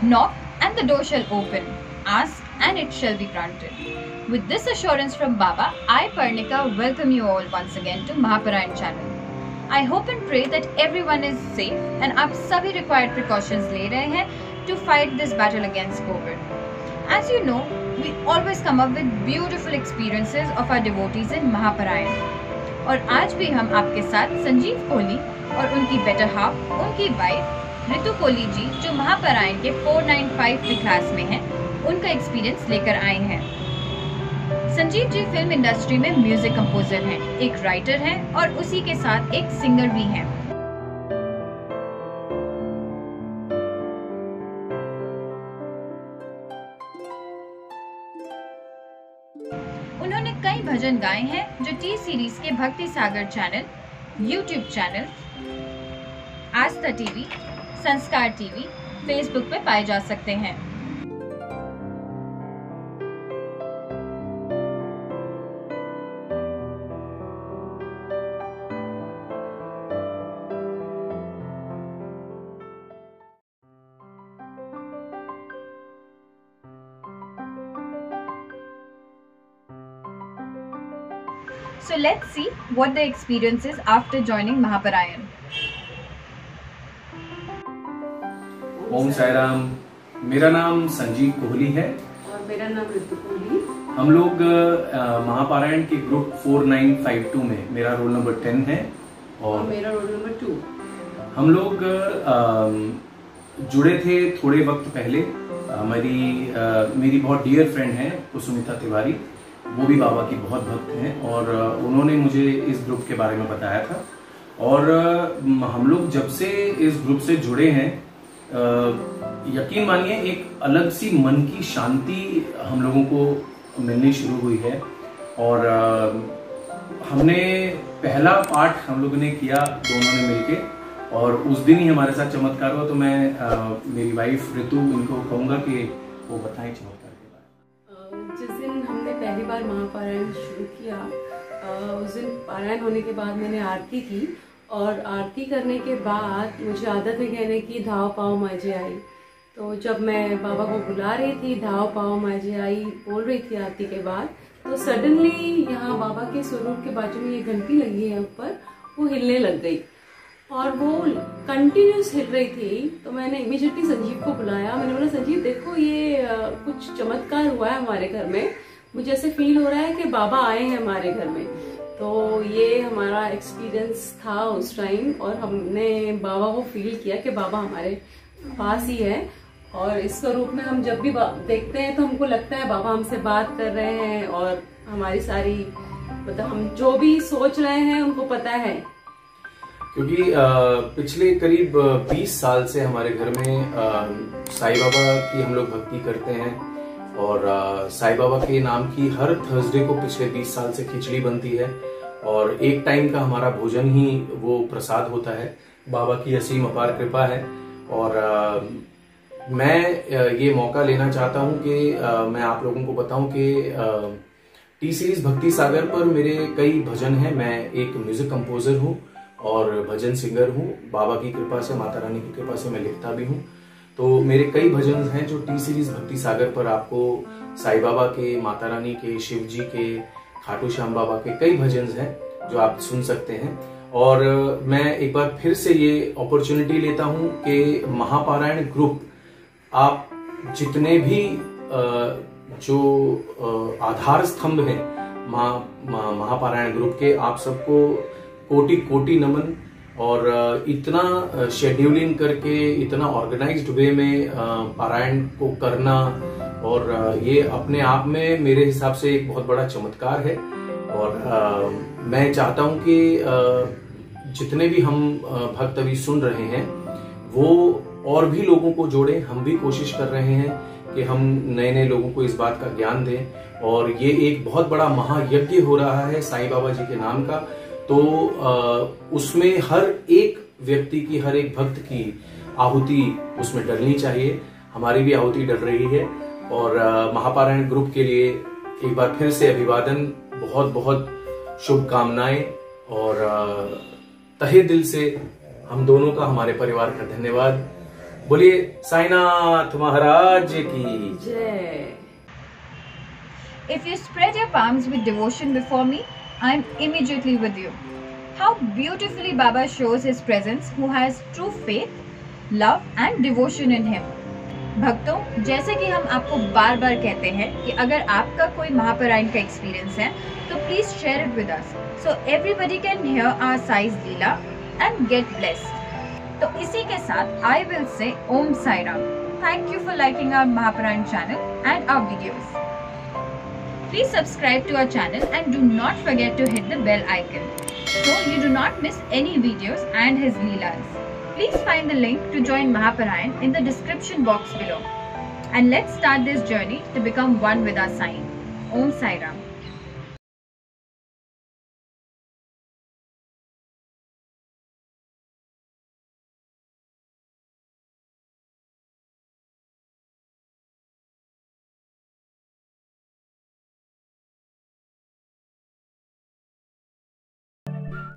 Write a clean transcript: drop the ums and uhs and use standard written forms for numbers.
Knock and the door shall open. Ask and it shall be granted. With this assurance from Baba, I, Parnika, welcome you all once again to Mahaparayan channel. I hope and pray that everyone is safe and आप सभी required precautions ले रहे हैं to fight this battle against COVID. As you know, we always come up with beautiful experiences of our devotees in Mahaparayan. और आज भी हम आपके साथ संजीव कोहली और उनकी बेटर हाफ, उनकी वाइफ रितु कोहली जी, जो महापरायण के 495 क्लास में हैं, उनका एक्सपीरियंस लेकर आए हैं। संजीव जी फिल्म इंडस्ट्री में म्यूजिक कंपोजर हैं, एक राइटर हैं और उसी के साथ एक सिंगर भी हैं। उन्होंने कई भजन गाए हैं जो टी सीरीज के भक्ति सागर चैनल, यूट्यूब चैनल, आस्था टीवी, संस्कार टीवी, फेसबुक पे पाए जा सकते हैं। So let's see what the experience is after joining Mahaparayan. ओम साई राम। मेरा नाम संजीव कोहली है और मेरा नाम रितु कोहली। हम लोग महापारायण के ग्रुप 4952 में, मेरा रोल नंबर 10 है और मेरा रोल नंबर 2। हम लोग जुड़े थे थोड़े वक्त पहले। मेरी बहुत डियर फ्रेंड है कुसुमिता तिवारी, वो भी बाबा की बहुत भक्त हैं और उन्होंने मुझे इस ग्रुप के बारे में बताया था। और हम लोग जब से इस ग्रुप से जुड़े हैं, यकीन मानिए एक अलग सी मन की शांति हम लोगों को मिलनी शुरू हुई है। और हमने पहला पाठ हम लोगों ने किया दोनों ने मिलके, और उस दिन ही हमारे साथ चमत्कार हुआ। तो मैं मेरी वाइफ रितु, इनको कहूंगा कि वो बताएं चमत्कार के बारे में। जिस दिन हमने पहली बार महापारायण शुरू किया, उस दिन पारायण होने के बाद मैंने आरती की, और आरती करने के बाद मुझे आदत है कहने की धाव पाओ माजे आई। तो जब मैं बाबा को बुला रही थी, धाव पाओ माजे आई बोल रही थी आरती के बाद, तो सडनली यहाँ बाबा के स्वरूप के बाजू में ये घंटी लगी है ऊपर, वो हिलने लग गई और वो कंटिन्यूस हिल रही थी। तो मैंने इमीडिएटली संजीव को बुलाया। मैंने बोला, संजीव देखो ये कुछ चमत्कार हुआ है हमारे घर में, मुझे ऐसे फील हो रहा है कि बाबा आए हैं हमारे घर में। तो ये हमारा एक्सपीरियंस था उस टाइम, और हमने बाबा को फील किया कि बाबा हमारे पास ही है। और इस स्वरूप में हम जब भी देखते हैं तो हमको लगता है बाबा हमसे बात कर रहे हैं, और हमारी सारी मतलब हम जो भी सोच रहे हैं उनको पता है। क्योंकि पिछले करीब 20 साल से हमारे घर में साईं बाबा की हम लोग भक्ति करते हैं, और साईं बाबा के नाम की हर थर्सडे को पिछले 20 साल से खिचड़ी बनती है, और एक टाइम का हमारा भोजन ही वो प्रसाद होता है। बाबा की असीम अपार कृपा है। और मैं ये मौका लेना चाहता हूँ कि मैं आप लोगों को बताऊं कि टी सीरीज भक्ति सागर पर मेरे कई भजन हैं। मैं एक म्यूजिक कंपोजर हूँ और भजन सिंगर हूँ। बाबा की कृपा से, माता रानी की कृपा से मैं लिखता भी हूँ। तो मेरे कई भजन हैं जो टी सीरीज भक्ति सागर पर आपको साईं बाबा के, माता रानी के, शिव जी के, खाटू श्याम बाबा के कई भजन हैं जो आप सुन सकते हैं। और मैं एक बार फिर से ये अपॉर्चुनिटी लेता हूँ कि महापारायण ग्रुप, आप जितने भी जो आधार स्तंभ हैं महापारायण ग्रुप के, आप सबको कोटि कोटि नमन। और इतना शेड्यूलिंग करके, इतना ऑर्गेनाइज्ड वे में पारायण को करना, और ये अपने आप में मेरे हिसाब से एक बहुत बड़ा चमत्कार है। और मैं चाहता हूं कि जितने भी हम भक्त अभी सुन रहे हैं वो और भी लोगों को जोड़ें। हम भी कोशिश कर रहे हैं कि हम नए नए लोगों को इस बात का ज्ञान दें। और ये एक बहुत बड़ा महायज्ञ हो रहा है साईं बाबा जी के नाम का। तो उसमें हर एक व्यक्ति की, हर एक भक्त की आहुति उसमें डलनी चाहिए। हमारी भी आहुति डल रही है। और महापारायण ग्रुप के लिए एक बार फिर से अभिवादन, बहुत बहुत शुभकामनाएं, और तहे दिल से हम दोनों का, हमारे परिवार का धन्यवाद। बोलिए साईनाथ महाराज की जय। If you spread your palms with devotion before me, I am immediately with you. How beautifully Baba shows his presence who has true faith, love and devotion in him. भक्तों, जैसे कि हम आपको बार बार कहते हैं कि अगर आपका कोई महापरायण का एक्सपीरियंस है तो please share it with us so everybody can hear our Sai's leela and get blessed. तो इसी के साथ I will say Om Sai Ram. Thank you for liking our Mahaparayan channel and our videos. Please subscribe to our channel and do not forget to hit the bell icon so you do not miss any videos and his leelas. Please find the link to join Mahaparayan in the description box below. And let's start this journey to become one with our Sai. Om Sai Ram.